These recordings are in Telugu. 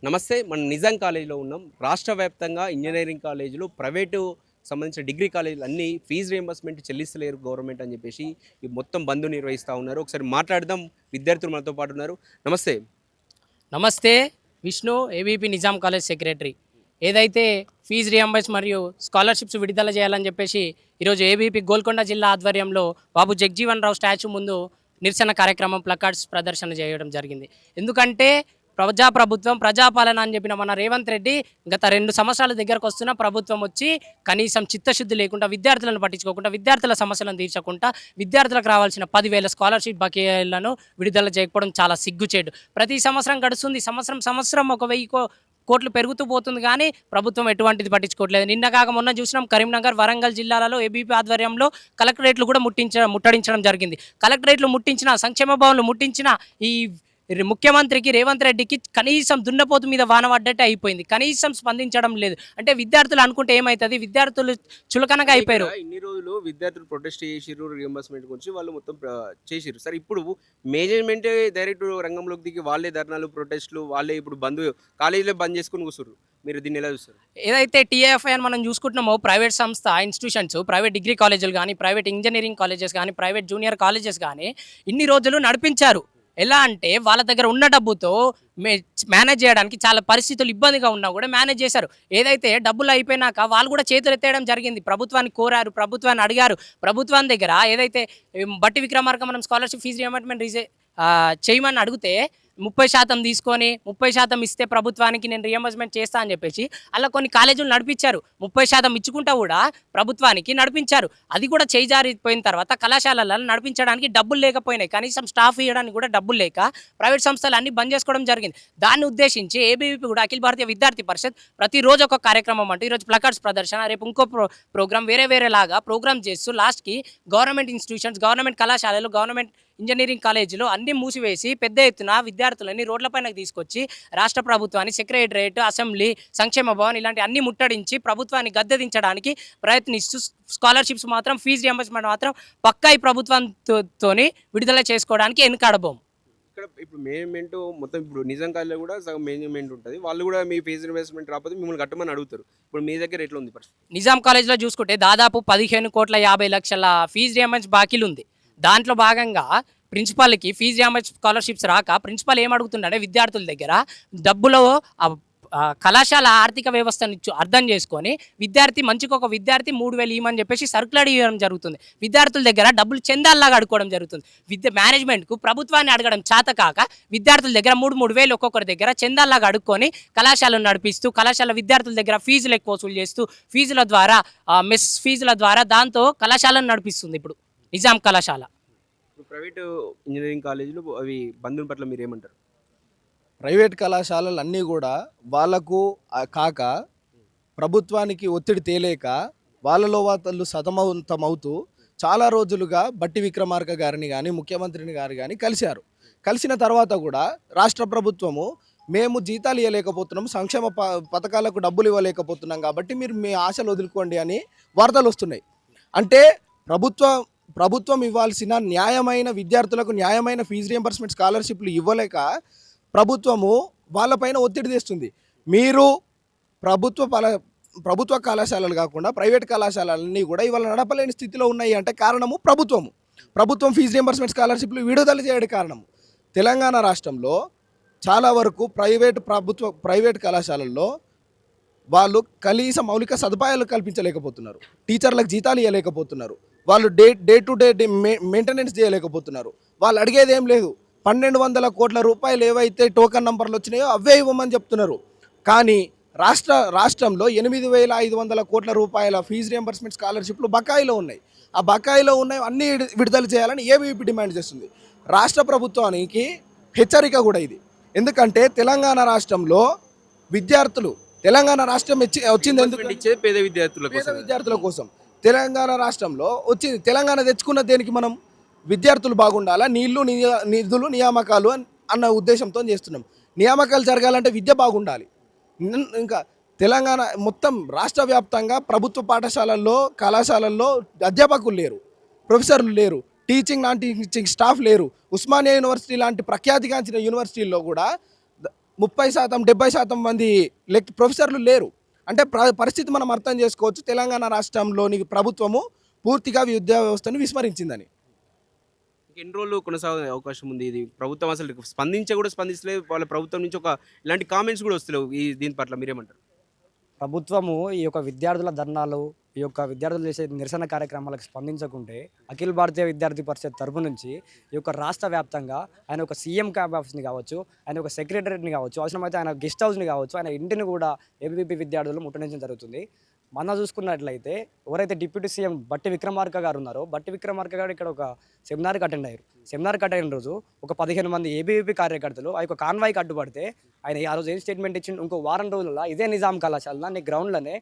నమస్తే. మనం నిజాం కాలేజీలో ఉన్నాం. రాష్ట్ర వ్యాప్తంగా ఇంజినీరింగ్ కాలేజీలు, ప్రైవేటు సంబంధించిన డిగ్రీ కాలేజీలు అన్నీ ఫీజు రీయింబర్స్‌మెంట్ చెల్లిస్తలేరు గవర్నమెంట్ అని చెప్పేసి ఈ మొత్తం బంద్ నిర్వహిస్తా ఉన్నారు. ఒకసారి మాట్లాడదాం. విద్యార్థులు మనతో పాటు ఉన్నారు. నమస్తే. నమస్తే. Vishnu, ABP Nizam college secretary. ఏదైతే ఫీజు రియంబర్స్ మరియు స్కాలర్షిప్స్ విడుదల చేయాలని చెప్పేసి ఈరోజు ఏబీపీ గోల్కొండ జిల్లా ఆధ్వర్యంలో బాబు జగజీవన్ రావు స్టాచ్యూ ముందు నిరసన కార్యక్రమం ప్లకార్డ్స్ ప్రదర్శన చేయడం జరిగింది. ఎందుకంటే ప్రజాప్రభుత్వం ప్రజాపాలన అని చెప్పిన మన రేవంత్ రెడ్డి గత 2 సంవత్సరాల దగ్గరకు వస్తున్న ప్రభుత్వం వచ్చి కనీసం చిత్తశుద్ధి లేకుండా విద్యార్థులను పట్టించుకోకుండా విద్యార్థుల సమస్యలను తీర్చకుండా విద్యార్థులకు రావాల్సిన 10,000 స్కాలర్షిప్ బకాయిలను విడుదల చేయకపోవడం చాలా సిగ్గుచేటు. ప్రతి సంవత్సరం గడుస్తుంది. సంవత్సరం ఒక 1000 కోట్లు పెరుగుతూ పోతుంది కానీ ప్రభుత్వం ఎటువంటిది పట్టించుకోవట్లేదు. నిన్న కాక మొన్న చూసినాం కరీంనగర్, వరంగల్ జిల్లాలలో ఏబీపీ ఆధ్వర్యంలో కలెక్టరేట్లు కూడా ముట్టడించడం జరిగింది. కలెక్టరేట్లు ముట్టించిన, సంక్షేమ భవన్లు ముట్టించిన ఈ ముఖ్యమంత్రికి రేవంత్ రెడ్డికి కనీసం దున్నపోతు మీద వాన పడ్డట్టే అయిపోయింది. కనీసం స్పందించడం లేదు. అంటే విద్యార్థులు అనుకుంటే ఏమవుతుంది, విద్యార్థులు చులకనగా అయిపోయారు. ఇన్ని రోజులు విద్యార్థులు ప్రొటెస్ట్ చేసిర్రు, రీయింబర్స్‌మెంట్ గురించి వాళ్ళు మొత్తం చేసిర్రు. సరే, ఇప్పుడు మేనేజ్‌మెంటే డైరెక్ట్ రంగంలోకి దిగి వాళ్ళే ధర్నాలు, ప్రొటెస్టులు వాళ్ళే ఇప్పుడు కాలేజీలో బంద్ చేసుకొని కూర్చుర్రు. మీరు దీన్ని ఎలా చూస్తారు? ఏదైతే టీఏఎఫ్ఐ అని మనం చూసుకుంటున్నామో ప్రైవేట్ సంస్థ, ఇన్స్టిట్యూషన్స్, ప్రైవేట్ డిగ్రీ కాలేజీలు కానీ, ప్రైవేట్ ఇంజనీరింగ్ కాలేజెస్ కానీ, ప్రైవేట్ జూనియర్ కాలేజెస్ కానీ ఇన్ని రోజులు నడిపించారు. ఎలా అంటే వాళ్ళ దగ్గర ఉన్న డబ్బుతో మేనేజ్ చేయడానికి చాలా పరిస్థితులు ఇబ్బందిగా ఉన్నా కూడా మేనేజ్ చేశారు. ఏదైతే డబ్బులు అయిపోయినాక వాళ్ళు కూడా చేతులు ఎత్తేయడం జరిగింది. ప్రభుత్వాన్ని కోరారు, ప్రభుత్వాన్ని అడిగారు. ప్రభుత్వం దగ్గర ఏదైతే బట్టి విక్రమార్క మనం స్కాలర్షిప్ ఫీజు రియంబర్స్‌మెంట్ చేయమని అడిగితే 30% తీసుకొని 30% ఇస్తే ప్రభుత్వానికి నేను రియంబర్స్‌మెంట్ చేస్తా అని చెప్పేసి అలా కొన్ని కాలేజీలు నడిపించారు. 30% ఇచ్చుకుంటా కూడా ప్రభుత్వానికి నడిపించారు. అది కూడా చేజారిపోయిన తర్వాత కళాశాలలను నడిపించడానికి డబ్బులు లేకపోయినాయి. కనీసం స్టాఫ్ ఇవ్వడానికి కూడా డబ్బులు లేక ప్రైవేట్ సంస్థలు అన్ని బంద్ చేసుకోవడం జరిగింది. దాన్ని ఉద్దేశించి ఏబీవీపీ కూడా అఖిల భారతీయ విద్యార్థి పరిషత్ ప్రతిరోజు ఒక కార్యక్రమం అంటూ ఈరోజు ప్లకార్డ్స్ ప్రదర్శన, రేపు ఇంకో ప్రోగ్రామ్ వేరే లాగా ప్రోగ్రామ్ చేస్తూ లాస్ట్కి గవర్నమెంట్ ఇన్స్టిట్యూషన్స్, గవర్నమెంట్ కళాశాలలు, గవర్నమెంట్ ఇంజనీరింగ్ కాలేజీలు అన్ని మూసివేసి పెద్ద ఎత్తున విద్యార్థులని రోడ్లపైన తీసుకొచ్చి రాష్ట్ర ప్రభుత్వాన్ని, సెక్రటరేట్, అసెంబ్లీ, సంక్షేమ భవన్ ఇలాంటి అన్ని ముట్టడించి ప్రభుత్వాన్ని గద్దెదించడానికి ప్రయత్నిస్తూ స్కాలర్షిప్స్ మాత్రం ఫీజు రియంబర్స్‌మెంట్ మాత్రం పక్కా ఈ ప్రభుత్వంతోని విడుదల చేసుకోవడానికి వెనుకాడబోం. ఇక్కడ ఇప్పుడు మేనేజ్‌మెంట్ మొత్తం ఇప్పుడు నిజాం కాలేజీలో కూడా సగం మేనేజ్‌మెంట్ ఉంటుంది. వాళ్ళు కూడా మీ ఫీజు రీయింబర్స్‌మెంట్ రాకపోతే మిమ్మల్ని కట్టమని అడుగుతారు. ఇప్పుడు మీ దగ్గర ఎట్లా ఉంది పరిస్థితి? నిజాం కాలేజ్లో చూసుకుంటే దాదాపు 15,50,00,000 ఫీజు రియంబర్స్ బాకీలు ఉంది. దాంట్లో భాగంగా ప్రిన్సిపాల్కి ఫీజు రియంబర్స్ స్కాలర్షిప్స్ రాక ప్రిన్సిపాల్ ఏమడుగుతున్నాడే విద్యార్థుల దగ్గర డబ్బులో కళాశాల ఆర్థిక వ్యవస్థను అర్థం చేసుకొని ఒక విద్యార్థి 3,000 ఇవ్వమని చెప్పేసి సర్కులర్ ఇవ్వడం జరుగుతుంది. విద్యార్థుల దగ్గర డబ్బులు చందాల్లాగా అడుకోవడం జరుగుతుంది. మేనేజ్మెంట్కు ప్రభుత్వాన్ని అడగడం చేతకాక విద్యార్థుల దగ్గర 3,000 ఒక్కొక్కరి దగ్గర చందాల్లాగా అడుక్కొని కళాశాలను నడిపిస్తూ, కళాశాల విద్యార్థుల దగ్గర ఫీజులు ఎక్కువ వసూలు చేస్తూ, ఫీజుల ద్వారా మెస్ ఫీజుల ద్వారా దాంతో కళాశాలను నడిపిస్తుంది ఇప్పుడు నిజాం కళాశాల. ప్రైవేటు ఇంజనీరింగ్ కాలేజీలు అవి బంధువుల పట్ల మీరు ఏమంటారు? ప్రైవేట్ కళాశాలలు అన్నీ కూడా వాళ్లకు కాక ప్రభుత్వానికి ఒత్తిడి తేలేక వాళ్ళలో వాళ్ళు సతమతమవుతూ చాలా రోజులుగా బట్టి విక్రమార్క గారిని కానీ, ముఖ్యమంత్రిని గారు కానీ కలిసిన తర్వాత కూడా రాష్ట్ర ప్రభుత్వము మేము జీతాలు ఇవ్వలేకపోతున్నాం, సంక్షేమ పథకాలకు డబ్బులు ఇవ్వలేకపోతున్నాం కాబట్టి మీరు మీ ఆశలు వదులుకోండి అని వార్తలు వస్తున్నాయి. అంటే ప్రభుత్వం ఇవ్వాల్సిన న్యాయమైన విద్యార్థులకు న్యాయమైన ఫీజు రియంబర్స్‌మెంట్ స్కాలర్షిప్లు ఇవ్వలేక ప్రభుత్వము వాళ్ళపైన ఒత్తిడి తెస్తుంది. మీరు ప్రభుత్వ కళాశాలలు కాకుండా ప్రైవేట్ కళాశాలన్నీ కూడా ఇవాళ నడపలేని స్థితిలో ఉన్నాయి అంటే కారణము ప్రభుత్వం ఫీజు రియంబర్స్‌మెంట్ స్కాలర్షిప్లు విడుదల చేయడం కారణము. తెలంగాణ రాష్ట్రంలో చాలా వరకు ప్రైవేట్ కళాశాలల్లో వాళ్ళు కనీస మౌలిక సదుపాయాలు కల్పించలేకపోతున్నారు. టీచర్లకు జీతాలు ఇవ్వలేకపోతున్నారు. వాళ్ళు డే టు డే మెయింటెనెన్స్ చేయలేకపోతున్నారు. వాళ్ళు అడిగేది ఏం లేదు. 1,200 కోట్ల రూపాయలు ఏవైతే టోకన్ నంబర్లు వచ్చినాయో అవే ఇవ్వమని చెప్తున్నారు. కానీ రాష్ట్రంలో 8,500 కోట్ల రూపాయల ఫీజు రియంబర్స్‌మెంట్ స్కాలర్షిప్లు బకాయిలో ఉన్నాయి. ఆ బకాయిలో ఉన్నాయి అన్నీ విడుదల చేయాలని ఏబీవీపీ డిమాండ్ చేస్తుంది. రాష్ట్ర ప్రభుత్వానికి హెచ్చరిక కూడా ఇది. ఎందుకంటే తెలంగాణ రాష్ట్రంలో తెలంగాణ రాష్ట్రం వచ్చింది ఎందుకు? పేద విద్యార్థుల కోసం తెలంగాణ రాష్ట్రంలో వచ్చింది. తెలంగాణ తెచ్చుకున్న దేనికి? మనం విద్యార్థులు బాగుండాలా, నిధులు నియామకాలు అన్న ఉద్దేశంతో చేస్తున్నాం. నియామకాలు జరగాలంటే విద్య బాగుండాలి. ఇంకా తెలంగాణ మొత్తం రాష్ట్ర వ్యాప్తంగా ప్రభుత్వ పాఠశాలల్లో, కళాశాలల్లో అధ్యాపకులు లేరు, ప్రొఫెసర్లు లేరు, నాన్ టీచింగ్ స్టాఫ్ లేరు. ఉస్మానియా యూనివర్సిటీ లాంటి ప్రఖ్యాతిగాంచిన యూనివర్సిటీల్లో కూడా 30% 70% మంది ప్రొఫెసర్లు లేరు. అంటే పరిస్థితి మనం అర్థం చేసుకోవచ్చు. తెలంగాణ రాష్ట్రంలోని ప్రభుత్వము పూర్తిగా విద్యా వ్యవస్థను విస్మరించిందని. ఎన్ని రోజులు కొనసాగే అవకాశం ఉంది ఇది? ప్రభుత్వం అసలు కూడా స్పందిస్తలేదు. వాళ్ళ ప్రభుత్వం నుంచి ఇలాంటి కామెంట్స్ కూడా వస్తలేవు. దీని పట్ల మీరేమంటారు? ప్రభుత్వము ఈ యొక్క విద్యార్థుల ధర్నాలు, ఈ యొక్క విద్యార్థులు చేసే నిరసన కార్యక్రమాలకు స్పందించకుంటే అఖిల భారతీయ విద్యార్థి పరిషత్ తరపు నుంచి ఈ యొక్క రాష్ట్ర వ్యాప్తంగా ఆయన ఒక సీఎం క్యాంప్ ఆఫీస్ని కావచ్చు, ఆయన ఒక సెక్రటరీని కావచ్చు, అవసరమైతే ఆయన గెస్ట్ హౌస్ని కావచ్చు, ఆయన ఇంటిని కూడా ఏబీవీపీ విద్యార్థులు ముట్టడించడం జరుగుతుంది. మన చూసుకున్నట్లయితే ఎవరైతే డిప్యూటీ సీఎం బట్టి విక్రమార్క గారు ఉన్నారో, బట్టి విక్రమార్క గారు ఇక్కడ ఒక సెమినార్కి అటెండ్ అయ్యారు. సెమినార్కి అటెండ్ అయిన రోజు ఒక 15 మంది ఏబీవీపీ కార్యకర్తలు ఆ యొక్క కాన్వాయ్కి అడ్డుపడితే ఆయన ఆ రోజు ఏం స్టేట్మెంట్ ఇచ్చిండు, ఇంకో వారం రోజుల్లో ఇదే నిజాం కళాశాల నీ గ్రౌండ్లోనే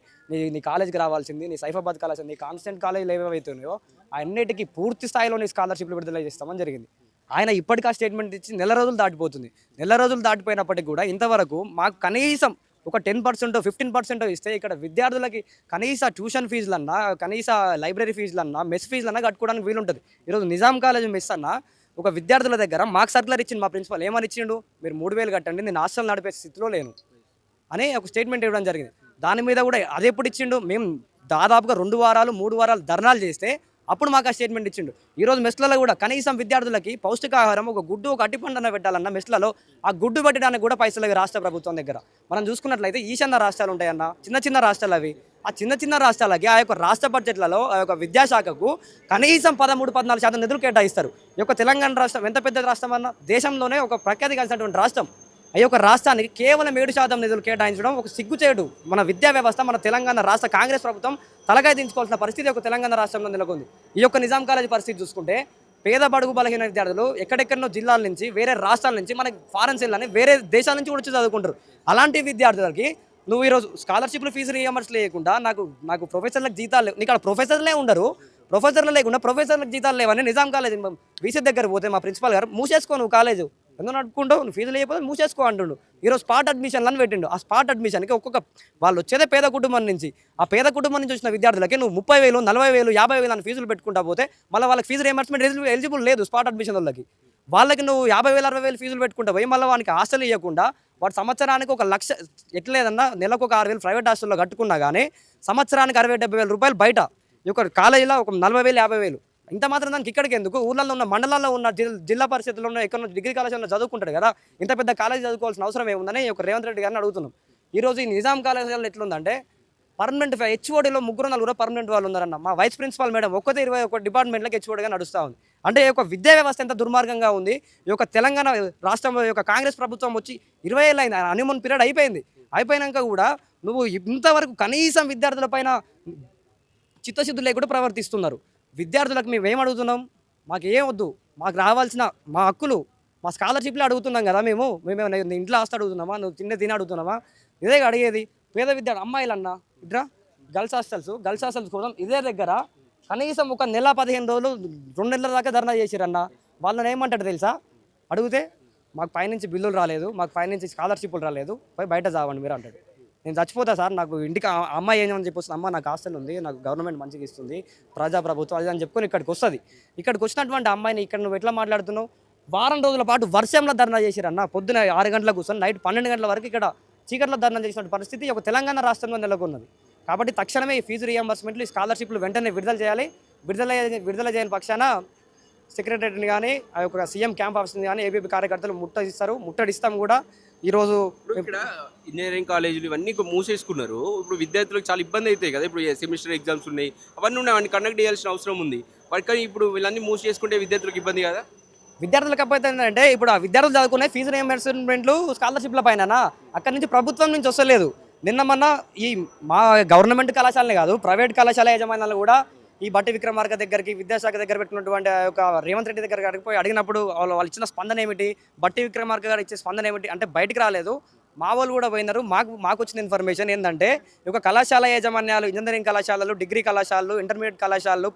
నీ కాలేజ్కి రావాల్సింది, నీ సైఫాబాద్ కళాశాల, నీ కాన్స్టెంట్ కాలేజీలు ఏవైతున్నాయో అన్నిటికీ పూర్తి స్థాయిలో నీ స్కాలర్షిప్లు విడుదల చేస్తామని జరిగింది. ఆయన ఇప్పటికీ ఆ స్టేట్మెంట్ ఇచ్చి నెల రోజులు దాటిపోతుంది. నెల రోజులు దాటిపోయినప్పటికీ కూడా ఇంతవరకు మాకు కనీసం ఒక 10% 15% ఇస్తే ఇక్కడ విద్యార్థులకి కనీస ట్యూషన్ ఫీజులన్నా, కనీస లైబ్రరీ ఫీజులన్నా, మెస్ ఫీజులన్నా కట్టుకోవడానికి వీలుంటుంది. ఈరోజు నిజాం కాలేజ్ మెస్ అన్న ఒక విద్యార్థుల దగ్గర మాకు సర్కులర్ ఇచ్చింది. మా ప్రిన్సిపల్ ఏమని ఇచ్చిండు, మీరు 3000 కట్టండి, నేను హాస్టల్ నడిపే స్థితిలో లేను అని ఒక స్టేట్మెంట్ ఇవ్వడం జరిగింది. దాని మీద కూడా అది ఎప్పుడు ఇచ్చిండు, మేము దాదాపుగా 2 వారాలు 3 వారాలు ధర్నాలు చేస్తే అప్పుడు మాకు ఆ స్టేట్మెంట్ ఇచ్చిండు. ఈరోజు మెస్లలో కూడా కనీసం విద్యార్థులకి పౌష్టికాహారం, ఒక గుడ్డు, ఒక అట్టిపండన పెట్టాలన్న మెస్లలో ఆ గుడ్డు పెట్టడానికి కూడా పైసలు రాష్ట్ర ప్రభుత్వం దగ్గర. మనం చూసుకున్నట్లయితే ఈశాన్య రాష్ట్రాలు ఉంటాయన్న, చిన్న చిన్న రాష్ట్రాలు అవి. ఆ చిన్న చిన్న రాష్ట్రాలకి ఆ యొక్క రాష్ట్ర బడ్జెట్లలో ఆ యొక్క విద్యాశాఖకు కనీసం 13-14% నిధులు కేటాయిస్తారు. ఈ యొక్క తెలంగాణ రాష్ట్రం ఎంత పెద్ద రాష్ట్రం అన్న, దేశంలోనే ఒక ప్రఖ్యాతి కలిసినటువంటి రాష్ట్రం. ఈ యొక్క రాష్ట్రానికి కేవలం 7% నిధులు కేటాయించడం ఒక సిగ్గుచేటు. మన విద్యా వ్యవస్థ, మన తెలంగాణ రాష్ట్ర కాంగ్రెస్ ప్రభుత్వం తలకాయ దించుకోవాల్సిన పరిస్థితి ఒక తెలంగాణ రాష్ట్రంలో నెలకొంది. ఈ యొక్క నిజాం కాలేజ్ పరిస్థితి చూసుకుంటే పేద బడుగు బలహీన విద్యార్థులు ఎక్కడెక్కడో జిల్లాల నుంచి, వేరే రాష్ట్రాల నుంచి, మనకి ఫారెన్ సెల్లని వేరే దేశాల నుంచి కూడా వచ్చి చదువుకుంటారు. అలాంటి విద్యార్థులకి నువ్వు ఈరోజు స్కాలర్షిప్లు ఫీజు రీఎంబర్స్ లేకుండా నాకు ప్రొఫెసర్లకు జీతాలు లేవు, నీకు అక్కడ ప్రొఫెసర్లే ఉండరు, ప్రొఫెసర్లు లేకుండా ప్రొఫెసర్లకు జీతాలు లేవని నిజాం కాలేజ్ వీసీ దగ్గర పోతే మా ప్రిన్సిపల్ గారు మూసేసుకో నువ్వు కాలేజు, ఎందుకు నడుపుకుంటావు, నువ్వు ఫీజు లేకపోతే మూసేసుకో అంటుండు. ఈరోజు స్పాట్ అడ్మిషన్లను పెట్టిండు. ఆ స్పాట్ అడ్మిషన్కి ఒక్కొక్క వాళ్ళు వచ్చేదే పేద కుటుంబం నుంచి, ఆ పేద కుటుంబం నుంచి వచ్చిన విద్యార్థులకి నువ్వు 30,000, 40,000, 50,000 అని ఫీజులు పెట్టుకుంటా పోతే మళ్ళీ వాళ్ళకి ఫీజు రియంబర్స్మెంట్ ఎలిజిబుల్ లేదు స్పాట్ అడ్మిషన్ వాళ్ళకి నువ్వు 50,000, 60,000 ఫీజులు పెట్టుకుంటా పోయి మళ్ళీ వానికి హాస్టల్ ఇవ్వకుండా వాడు సంవత్సరానికి 1,00,000 ఎట్లేదన్నా నెలకు ఒక 6,000 ప్రైవేట్ హాస్టల్లో కట్టుకున్నా కానీ సంవత్సరానికి 60,000-70,000 రూపాయలు బయట ఈ యొక్క కాలేజీలో ఒక 40,000, 50,000. ఇంత మాత్రం దానికి ఇక్కడికి ఎందుకు, ఊళ్ళల్లో ఉన్న మండలాల్లో ఉన్న జిల్లా పరిషత్తులో ఉన్న ఎక్కడ డిగ్రీ కళాశాలలో చదువుకుంటాడు కదా, ఇంత పెద్ద కాలేజీ చదువుకోవాల్సిన అవసరం ఏముందని ఒక రేవంత్ రెడ్డి గారిని అడుగుతున్నాం. ఈరోజు ఈ నిజాం కళాశాలలో ఎట్లుందంటే పర్మనెంట్ హెచ్ఓడిలో 3-4 పర్మనెంట్ వాళ్ళు ఉన్నారన్న. మా వైస్ ప్రిన్సిపాల్ మేడం 21 డిపార్ట్మెంట్లకు హెచ్ఓడిగా నడుస్తూ ఉంది. అంటే ఈ యొక్క విద్యా వ్యవస్థ ఎంత దుర్మార్గంగా ఉంది. ఈ యొక్క తెలంగాణ రాష్ట్రంలో యొక్క కాంగ్రెస్ ప్రభుత్వం వచ్చి 20 ఏళ్ళు అయింది, హనీమూన్ పీరియడ్ అయిపోయినాక కూడా నువ్వు ఇంతవరకు కనీసం విద్యార్థుల పైన చిత్తశుద్ధి లేకుండా ప్రవర్తిస్తున్నారు. విద్యార్థులకు మేము ఏం అడుగుతున్నాం, మాకు ఏం వద్దు, మాకు రావాల్సిన మా హక్కులు, మా స్కాలర్షిప్లు అడుగుతున్నాం కదా. మేము ఇంట్లో ఆస్తి అడుగుతున్నామా, నువ్వు తిని అడుగుతున్నామా? ఇదే అడిగేది. పేద విద్యార్థి అమ్మాయిలన్నా ఇట్రా గర్ల్స్ హాస్టల్స్ కోసం ఇదే దగ్గర కనీసం ఒక నెల 15 రోజులు 2 నెలల దాకా ధర్నా చేసిరన్న. వాళ్ళని ఏమంటాడు తెలుసా, అడిగితే మాకు పైనుంచి బిల్లులు రాలేదు, మాకు పైనుంచి స్కాలర్షిప్లు రాలేదు, పోయి బయట చావండి మీరు అంటాడు. నేను చచ్చిపోతా సార్, నాకు ఇంటికి అమ్మాయి ఏమని చెప్పొస్తుంది, అమ్మ నాకు హాస్టల్ ఉంది, నాకు గవర్నమెంట్ మంచిగా ఇస్తుంది, ప్రజాప్రభుత్వం అది అని చెప్పుకొని ఇక్కడికి వస్తుంది. ఇక్కడికి వచ్చినటువంటి అమ్మాయిని ఇక్కడ నువ్వు ఎట్లా మాట్లాడుతున్నావు? వారం రోజుల పాటు వర్షంలో ధర్నా చేసిరన్న. పొద్దున 6 గంటలకు కూర్చొని నైట్ 12 గంటల వరకు ఇక్కడ చీకట్లో ధర్నా చేసిన పరిస్థితి ఒక తెలంగాణ రాష్ట్రంలో నెలకొన్నది. కాబట్టి తక్షణమే ఈ ఫీజు రియంబర్స్మెంట్లు, ఈ స్కాలర్షిప్లు వెంటనే విడుదల చేయాలి. విడుదల చేయని పక్షాన సెక్రటరీని కానీ ఆ యొక్క సీఎం క్యాంప్ ఆఫీస్ని కానీ ఏబీపీ కార్యకర్తలు ముట్టడిస్తాం కూడా. ఈరోజు ఇక్కడ ఇంజనీరింగ్ కాలేజీలు ఇవన్నీ మూసేసుకున్నారు. ఇప్పుడు విద్యార్థులకు చాలా ఇబ్బంది అవుతాయి కదా. ఇప్పుడు సెమిస్టర్ ఎగ్జామ్స్ ఉన్నాయి, అవన్నీ కండక్ట్ చేయాల్సిన అవసరం ఉంది. కానీ ఇప్పుడు వీళ్ళన్నీ మూసేసుకుంటే విద్యార్థులకు ఇబ్బంది కదా. విద్యార్థులకు అబ్బాయి ఏంటంటే ఇప్పుడు ఆ విద్యార్థులు చదువుకునే ఫీజు రియంబర్స్మెంట్లు స్కాలర్షిప్ల పైన అక్కడి నుంచి ప్రభుత్వం నుంచి వస్తలేదు. నిన్న మొన్న ఈ మా గవర్నమెంట్ కళాశాలనే కాదు, ప్రైవేట్ కళాశాల యజమానులు కూడా ఈ బట్టి విక్రమార్క దగ్గరికి, విద్యాశాఖ దగ్గర పెట్టినటువంటి ఒక రేవంత్ రెడ్డి దగ్గరికి పోయి అడిగినప్పుడు వాళ్ళు ఇచ్చిన స్పందన ఏమిటి, బట్టి విక్రమార్క గారు ఇచ్చే స్పందన ఏమిటి అంటే బయటికి రాలేదు. మా వాళ్ళు కూడా పోయినారు. మాకు వచ్చిన ఇన్ఫర్మేషన్ ఏంటంటే ఈ యొక్క కళాశాల యాజమాన్యాలు, ఇంజనీరింగ్ కళాశాలలు, డిగ్రీ కళాశాలలు, ఇంటర్మీడియట్ కళాశాలలు,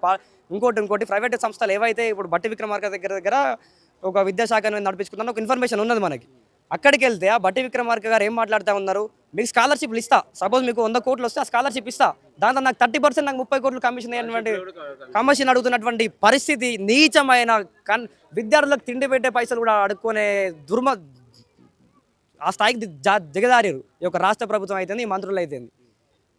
ఇంకోటి ప్రైవేట్ సంస్థలు ఏవైతే ఇప్పుడు బట్టి విక్రమార్క దగ్గర ఒక విద్యాశాఖను నడిపించుకుందాం ఒక ఇన్ఫర్మేషన్ ఉన్నది మనకి. అక్కడికి వెళ్తే ఆ బట్టి విక్రమార్క గారు ఏం మాట్లాడుతూ ఉన్నారు, మీకు స్కాలర్షిప్లు ఇస్తా, సపోజ్ మీకు 100 కోట్లు వస్తే ఆ స్కాలర్షిప్ ఇస్తా, దాంతో నాకు 30%, నాకు 30 కోట్లు కమిషన్ అడుగుతున్నటువంటి పరిస్థితి నీచమైన. విద్యార్థులకు తిండి పెట్టే పైసలు కూడా అడుక్కునే ఆ స్థాయికి దిగజారారు ఈ యొక్క రాష్ట్ర ప్రభుత్వం అయితేంది ఈ మంత్రులు అయితేంది.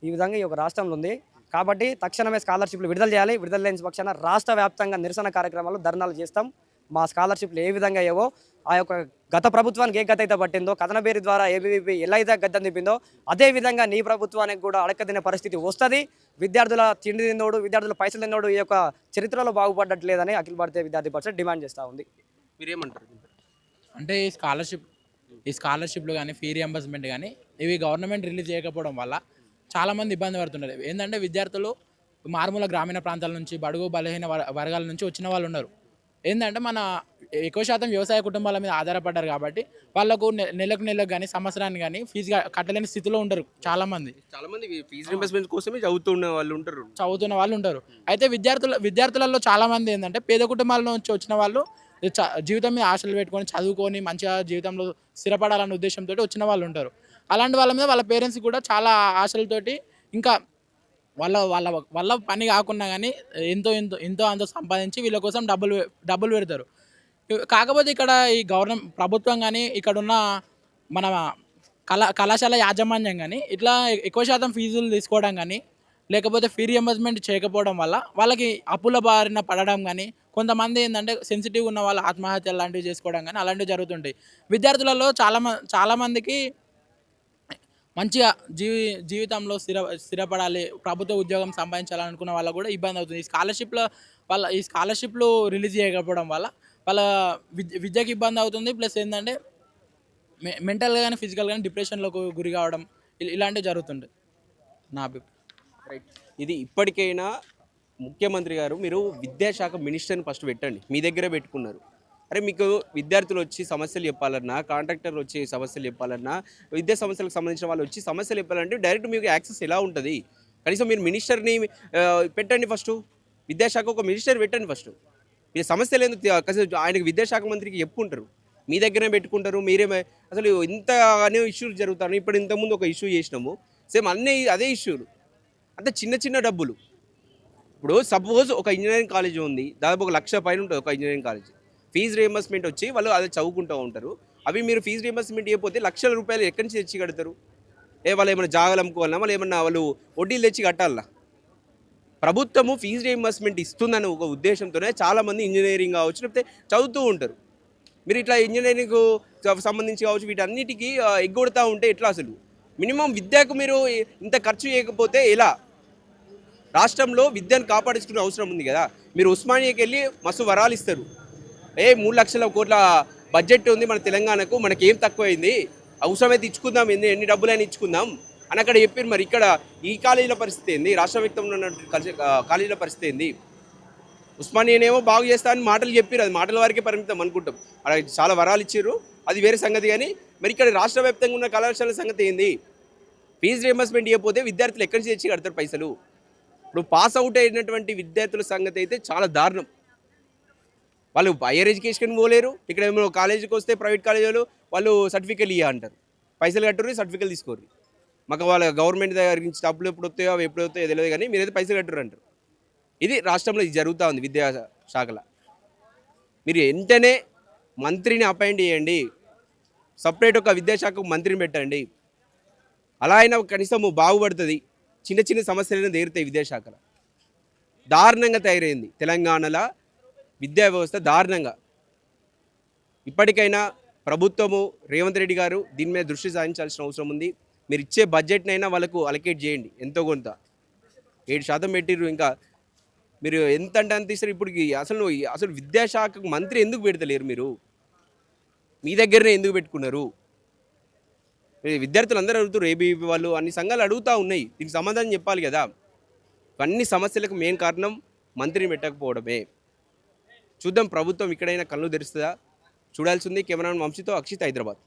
ఈ విధంగా ఈ యొక్క రాష్ట్రంలో ఉంది. కాబట్టి తక్షణమే స్కాలర్షిప్లు విడుదల చేయాలి. విడుదల లేని పక్షాన రాష్ట్ర వ్యాప్తంగా నిరసన కార్యక్రమాలు ధర్నాలు చేస్తాం. మా స్కాలర్షిప్లు ఏ విధంగా అయ్యావో ఆ యొక్క గత ప్రభుత్వానికి ఏ గత అయితే పట్టిందో కథనబేరి ద్వారా ఏబీవీపీ ఎలా అయితే గద్దె తిప్పిందో అదే విధంగా నీ ప్రభుత్వానికి కూడా అడక్కదినే పరిస్థితి వస్తుంది. విద్యార్థుల తిండి తిన్నోడు, విద్యార్థుల పైసలు తిన్నోడు ఈ యొక్క చరిత్రలో బాగుపడట్లేదని అఖిల భారతీయ విద్యార్థి పరిషత్ డిమాండ్ చేస్తూ ఉంది. మీరేమంటారు? అంటే ఈ స్కాలర్షిప్లు కానీ ఫీ రియంబర్స్మెంట్ కానీ ఇవి గవర్నమెంట్ రిలీజ్ చేయకపోవడం వల్ల చాలామంది ఇబ్బంది పడుతున్నారు. ఏంటంటే విద్యార్థులు మారుమూల గ్రామీణ ప్రాంతాల నుంచి బడుగు బలహీన వర్గాల నుంచి వచ్చిన వాళ్ళు ఉన్నారు. ఏంటంటే మన ఎక్కువ శాతం వ్యవసాయ కుటుంబాల మీద ఆధారపడ్డారు కాబట్టి వాళ్ళకు నెలకు కానీ సంవత్సరానికి కానీ ఫీజు కట్టలేని స్థితిలో ఉంటారు చాలామంది. ఫీజు రింబర్స్మెంట్ కోసమే చదువుతున్న వాళ్ళు ఉంటారు. అయితే విద్యార్థులలో చాలామంది ఏంటంటే పేద కుటుంబాల నుంచి వచ్చిన వాళ్ళు జీవితం మీద ఆశలు పెట్టుకొని చదువుకొని మంచిగా జీవితంలో స్థిరపడాలనే ఉద్దేశంతో వచ్చిన వాళ్ళు ఉంటారు. అలాంటి వాళ్ళ మీద వాళ్ళ పేరెంట్స్ కూడా చాలా ఆశలతోటి ఇంకా వాళ్ళ పని కాకుండా కానీ ఎంతో అంతో సంపాదించి వీళ్ళ కోసం డబ్బులు పెడతారు. కాకపోతే ఇక్కడ ఈ ప్రభుత్వం కానీ ఇక్కడున్న మన కళాశాల యాజమాన్యం కానీ ఇట్లా ఎక్కువ శాతం ఫీజులు తీసుకోవడం కానీ లేకపోతే ఫీ రియంబర్స్మెంట్ చేయకపోవడం వల్ల వాళ్ళకి అప్పుల బారిన పడడం కానీ కొంతమంది ఏంటంటే సెన్సిటివ్ ఉన్న వాళ్ళు ఆత్మహత్యలు లాంటివి చేసుకోవడం కానీ అలాంటివి జరుగుతుంటాయి. విద్యార్థులలో చాలామందికి మంచిగా జీవితంలో స్థిరపడాలి, ప్రభుత్వ ఉద్యోగం సంపాదించాలనుకున్న వాళ్ళకు కూడా ఇబ్బంది అవుతుంది. ఈ స్కాలర్షిప్లు రిలీజ్ చేయకపోవడం వల్ల వాళ్ళ విద్యకి ఇబ్బంది అవుతుంది. ప్లస్ ఏంటంటే మెంటల్గా కానీ ఫిజికల్ కానీ డిప్రెషన్లోకి గురి కావడం ఇలాంటివి జరుగుతుంటాయి నా అభిప్రాయం. రైట్. ఇది ఇప్పటికైనా ముఖ్యమంత్రి గారు మీరు విద్యాశాఖ మినిస్టర్ని ఫస్ట్ పెట్టండి. మీ దగ్గరే పెట్టుకున్నారు. అరే మీకు విద్యార్థులు వచ్చి సమస్యలు చెప్పాలన్నా, కాంట్రాక్టర్లు వచ్చి సమస్యలు చెప్పాలన్నా, విద్యా సమస్యలకు సంబంధించిన వాళ్ళు వచ్చి సమస్యలు చెప్పాలంటే డైరెక్ట్ మీకు యాక్సెస్ ఎలా ఉంటుంది? కనీసం మీరు మినిస్టర్ని పెట్టండి ఫస్ట్. విద్యాశాఖ ఒక మినిస్టర్ పెట్టండి ఫస్ట్. మీరు సమస్యలు ఎందుకు ఆయనకు విద్యాశాఖ మంత్రికి చెప్పుకుంటారు, మీ దగ్గరే పెట్టుకుంటారు. మీరేమే అసలు ఇంతగానే ఇష్యూలు జరుగుతాయి. ఇప్పుడు ఇంతకుముందు ఒక ఇష్యూ చేసినాము, సేమ్ అదే ఇష్యూలు, అంత చిన్న డబ్బులు. ఇప్పుడు సపోజ్ ఒక ఇంజనీరింగ్ కాలేజ్ ఉంది, దాదాపు 1 లక్ష పైన ఉంటుంది ఒక ఇంజనీరింగ్ కాలేజ్. ఫీజు రియంబర్స్మెంట్ వచ్చి వాళ్ళు అదే చదువుకుంటూ ఉంటారు. అవి మీరు ఫీజు రియంబర్స్మెంట్ ఇవ్వకపోతే లక్షల రూపాయలు ఎక్కడి నుంచి తెచ్చి కడతారు? వాళ్ళు ఏమైనా జాగాలు అమ్ముకోవాలన్నా, వాళ్ళు వడ్డీలు తెచ్చి కట్టాలన్నా? ప్రభుత్వము ఫీజు రియంబర్స్మెంట్ ఇస్తుందనే ఒక ఉద్దేశంతోనే చాలామంది ఇంజనీరింగ్ కావచ్చు లేకపోతే చదువుతూ ఉంటారు. మీరు ఇట్లా ఇంజనీరింగ్కు సంబంధించి కావచ్చు వీటన్నిటికీ ఎగ్గొడతా ఉంటే ఎట్లా? అసలు మినిమం విద్యకు మీరు ఇంత ఖర్చు చేయకపోతే ఎలా? రాష్ట్రంలో విద్యను కాపాడించుకునే అవసరం ఉంది కదా. మీరు ఉస్మానియాకి వెళ్ళి మస్తు వరాలు ఇస్తారు. 3 లక్షల కోట్ల బడ్జెట్ ఉంది మన తెలంగాణకు, మనకేం తక్కువైంది, అవసరమైతే ఇచ్చుకుందాం, ఎన్ని డబ్బులైనా ఇచ్చుకుందాం అని అక్కడ చెప్పారు. మరి ఇక్కడ ఈ కాలేజీల పరిస్థితి ఏంది? రాష్ట్ర వ్యాప్తంగా ఉన్న కాలేజీల పరిస్థితి ఏంది? ఉస్మానియానేమో బాగు చేస్తా అని మాటలు చెప్పారు, అది మాటల వరకే పరిమితం అనుకుంటాం. అలా చాలా వరాలు ఇచ్చారు, అది వేరే సంగతి. కానీ మరి ఇక్కడ రాష్ట్ర వ్యాప్తంగా ఉన్న కళాశాల సంగతి ఏంది? ఫీజు రియంబర్స్మెంట్ ఇవ్వకపోతే విద్యార్థులు ఎక్కడి నుంచి తెచ్చి కడతారు పైసలు? ఇప్పుడు పాస్ అవుట్ అయినటువంటి విద్యార్థుల సంగతి అయితే చాలా దారుణం. వాళ్ళు హైయర్ ఎడ్యుకేషన్ పోలేరు. ఇక్కడ ఏమో కాలేజీకి వస్తే ప్రైవేట్ కాలేజీలో వాళ్ళు సర్టిఫికెట్లు ఇవ్వ అంటారు, పైసలు కట్టుర్రి సర్టిఫికెట్లు తీసుకోరు. మాకు వాళ్ళ గవర్నమెంట్ దగ్గర నుంచి డబ్బులు ఎప్పుడు వస్తాయో అవి ఎప్పుడు వస్తాయో తెలియదు, కానీ మీరైతే పైసలు కట్టుర్రు అంటారు. ఇది రాష్ట్రంలో ఇది జరుగుతూ ఉంది విద్యాశాఖలో. మీరు వెంటనే మంత్రిని అపాయింట్ చేయండి, సపరేట్ ఒక విద్యాశాఖకు మంత్రిని పెట్టండి. అలా అయినా కనీసం బాగుపడుతుంది. చిన్న సమస్యలను తీరుతాయి. విద్యాశాఖలో దారుణంగా తయారైంది తెలంగాణలో విద్యా వ్యవస్థ, దారుణంగా. ఇప్పటికైనా ప్రభుత్వము రేవంత్ రెడ్డి గారు దీని మీద దృష్టి సారించాల్సిన అవసరం ఉంది. మీరు ఇచ్చే బడ్జెట్నైనా వాళ్ళకు అలొకేట్ చేయండి ఎంతో కొంత. 7% పెట్టిర్రు, ఇంకా మీరు ఎంత అంటే అంత ఇస్తారు. ఇప్పుడు అసలు విద్యాశాఖకు మంత్రి ఎందుకు పెడతలేరు? మీరు మీ దగ్గరనే ఎందుకు పెట్టుకున్నారు? విద్యార్థులు అందరూ అడుగుతారు, ఏబీవీపీ వాళ్ళు అన్ని సంఘాలు అడుగుతూ ఉన్నాయి, దీనికి సమాధానం చెప్పాలి కదా. అన్ని సమస్యలకు మెయిన్ కారణం మంత్రిని పెట్టకపోవడమే. చూద్దాం ప్రభుత్వం ఇక్కడైనా కళ్ళు తెరుస్తుందా, చూడాల్సింది. కెమెరామెన్ వంశీతో అక్షిత్, హైదరాబాద్.